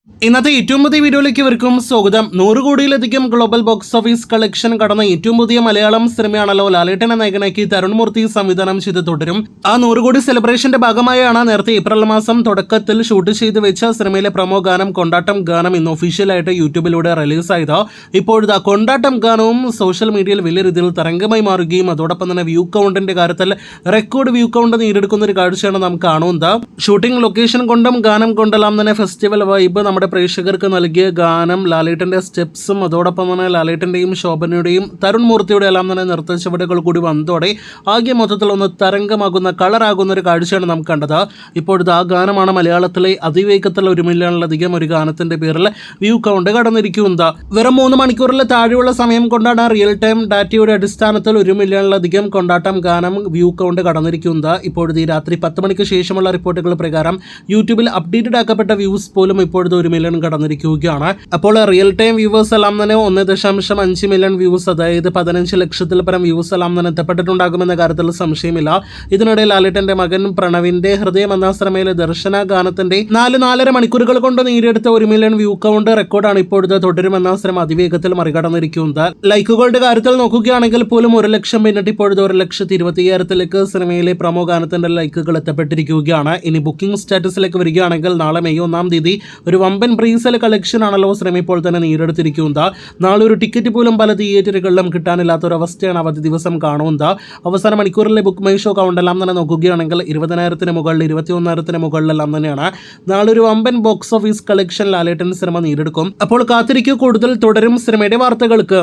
ഇന്നത്തെ ഏറ്റവും പുതിയ വീഡിയോയിലേക്ക് ഇവർക്കും സ്വാഗതം. 100 കോടിയിലധികം ഗ്ലോബൽ ബോക്സ് ഓഫീസ് കളക്ഷൻ കടന്ന ഏറ്റവും പുതിയ മലയാളം സിനിമയാണല്ലോ ലാലേട്ടനെ നായകനാക്കി തരുൺ മൂർത്തി സംവിധാനം ചെയ്ത് തുടരും. ആ 100 കോടി സെലിബ്രേഷന്റെ ഭാഗമായാണ് നേരത്തെ ഏപ്രിൽ മാസം തുടക്കത്തിൽ ഷൂട്ട് ചെയ്ത് വെച്ച സിനിമയിലെ പ്രൊമോ ഗാനം കൊണ്ടാട്ടം ഗാനം ഇന്ന് ഒഫീഷ്യലായിട്ട് യൂട്യൂബിലൂടെ റിലീസായത്. ഇപ്പോഴത്തെ കൊണ്ടാട്ടം ഗാനവും സോഷ്യൽ മീഡിയയിൽ വലിയ രീതിയിൽ തരംഗമായി മാറുകയും അതോടൊപ്പം തന്നെ വ്യൂ കൗണ്ടിന്റെ കാര്യത്തിൽ റെക്കോർഡ് വ്യൂ കൗണ്ട് നേടിയെടുക്കുന്ന ഒരു കാഴ്ചയാണ് നാം കാണുന്നത്. ഷൂട്ടിംഗ് ലൊക്കേഷൻ കൊണ്ടും ഗാനം കൊണ്ടെല്ലാം തന്നെ ഫെസ്റ്റിവൽ വൈബ് നമ്മുടെ പ്രേക്ഷകർക്ക് നൽകിയ ഗാനം, ലാലേട്ടന്റെ സ്റ്റെപ്സും അതോടൊപ്പം തന്നെ ലാലേട്ടന്റെയും ശോഭനയുടെയും തരുൺ മൂർത്തിയുടെ എല്ലാം തന്നെ നൃത്ത ചുവടുകൾ കൂടി വന്നതോടെ ആകെ മൊത്തത്തിൽ ഒന്ന് തരംഗമാകുന്ന കളറാകുന്ന ഒരു കാഴ്ചയാണ് നാം കണ്ടത്. ഇപ്പോഴത്തെ ആ ഗാനമാണ് മലയാളത്തിലെ അതിവേഗത്തിൽ 1 മില്യണിലധികം ഒരു ഗാനത്തിന്റെ പേരിൽ വ്യൂ കൗണ്ട് കടന്നിരിക്കുന്നത്. വെറും 3 മണിക്കൂറിൽ താഴെയുള്ള സമയം കൊണ്ടാണ് റിയൽ ടൈം ഡാറ്റയുടെ അടിസ്ഥാനത്തിൽ 1 മില്യണിലധികം കൊണ്ടാട്ടം ഗാനം വ്യൂ കൗണ്ട് കടന്നിരിക്കുന്നത്. ഇപ്പോഴത്തെ ഈ രാത്രി 10 മണിക്ക് ശേഷമുള്ള റിപ്പോർട്ടുകൾ പ്രകാരം യൂട്യൂബിൽ അപ്ഡേറ്റഡ് ആക്കപ്പെട്ട വ്യൂസ് പോലും ഇപ്പോഴത്തെ 1 മില്യൺ കടന്നിരിക്കുകയാണ്. അപ്പോൾ റിയൽ ടൈം വ്യൂവേഴ്സ് എല്ലാം തന്നെ 1.5 മില്യൺ വ്യൂസ്, അതായത് 15 ലക്ഷത്തിൽ പരം വ്യൂസ് എല്ലാം തന്നെ എത്തപ്പെട്ടിട്ടുണ്ടാകുമെന്ന കാര്യത്തിൽ സംശയമില്ല. ഇതിനിടെ ലാലേട്ടന്റെ മകൻ പ്രണവിന്റെ ഹൃദയം എന്ന സിനിമയിലെ ദർശന ഗാനത്തിന്റെ 4.5 മണിക്കൂറുകൾ കൊണ്ട് നേടിയെടുത്ത 1 മില്യൺ വ്യൂ കൗണ്ട് റെക്കോർഡാണ് ഇപ്പോഴത്തെ തുടരുമെന്ന സിനിമ അതിവേഗത്തിൽ മറികടന്നിരിക്കുന്നത്. ലൈക്കുകളുടെ കാര്യത്തിൽ നോക്കുകയാണെങ്കിൽ പോലും 1 ലക്ഷം പിന്നിട്ട് ഇപ്പോഴത്തെ 1,25,000 സിനിമയിലെ പ്രൊമോ ഗാനത്തിന്റെ ലൈക്കുകൾ എത്തപ്പെട്ടിരിക്കുകയാണ്. ഇനി ബുക്കിംഗ് സ്റ്റാറ്റസിലേക്ക് വരികയാണെങ്കിൽ നാളെ മെയ് 1-ാം തീയതി ഒരു വമ്പൻ പ്രീസെൽ കളക്ഷൻ ആണല്ലോ സിനിമ ഇപ്പോൾ തന്നെ നേടിയെടുത്തിരിക്കുന്നത്. നാളെ ഒരു ടിക്കറ്റ് പോലും പല തിയേറ്ററുകളിലും കിട്ടാനില്ലാത്തൊരവസ്ഥയാണ് അവധി ദിവസം കാണുന്നത്. അവസാന മണിക്കൂറിലെ ബുക്ക് മൈ ഷോ കൗണ്ടെല്ലാം തന്നെ നോക്കുകയാണെങ്കിൽ 20,000-ന് മുകളിൽ 21,000-ന് മുകളിലെല്ലാം തന്നെയാണ്. നാളെ ഒരു വമ്പൻ ബോക്സ് ഓഫീസ് കളക്ഷൻ ലാലേട്ടൻ സിനിമ നേടിയെടുക്കും. അപ്പോൾ കാത്തിരിക്കൂ കൂടുതൽ തുടരും സിനിമയുടെ വാർത്തകൾക്ക്.